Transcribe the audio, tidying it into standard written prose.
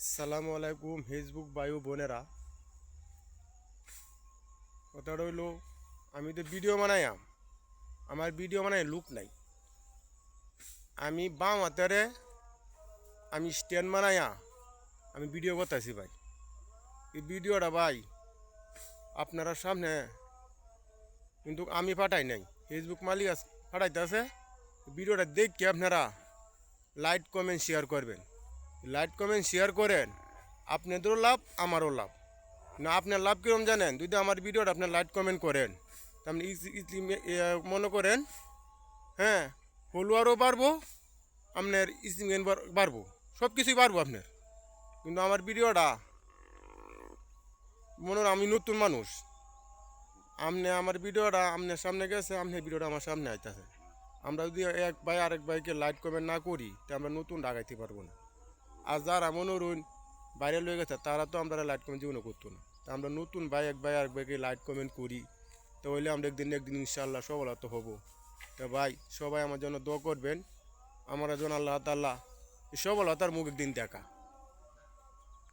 আসসালামু আলাইকুম ফেসবুক বায়ু বোনেরা। কথা রইল, আমি তো ভিডিও বানাইয়াম, আমার ভিডিও বানাই লুক নাই। আমি বাম হাতেরে আমি স্ট্যান্ড বানাইয়া আমি ভিডিও করতেছি ভাই। এই ভিডিওটা ভাই আপনারা সামনে কিন্তু আমি পাঠাই নাই, ফেসবুক মালিক পাঠাইতেছে। ভিডিওটা দেখে আপনারা লাইক কমেন্ট শেয়ার করবেন। লাইক কমেন্ট শেয়ার করেন, আপনাদেরও লাভ আমারও লাভ। না আপনার লাভ কিরম জানেন? যদি আমার ভিডিওটা আপনার লাইক কমেন্ট করেন, তাহলে মনে করেন, হ্যাঁ, ফলোয়ারও বাড়বো, আপনার স্ট্রিমিং বাড়বো, সব কিছুই বাড়বো আপনার। কিন্তু আমার ভিডিওটা মনে হয় আমি নতুন মানুষ, আমার ভিডিওটা আপনার সামনে গেছে, আপনার ভিডিওটা আমার সামনে আইতেছে। আমরা যদি এক ভাই আরেক ভাইকে লাইক কমেন্ট না করি, তা আমরা নতুন ডাকাইতে পারবো না। আর যারা মনোরণ বাইরে লয়ে গেছে, তারা তো আমরা লাইট কমেন্ট জীবনে করতো না। তা আমরা নতুন ভাই এক ভাই আরেক ভাইকে লাইট কমেন্ট করি, তো হইলে আমরা একদিন ইনশাল্লাহ সফলতা হবো। তো ভাই সবাই আমার জন্য দোয়া করবেন, আমার যেন আল্লাহ তাআলা সফলতার মুখ একদিন দেখা।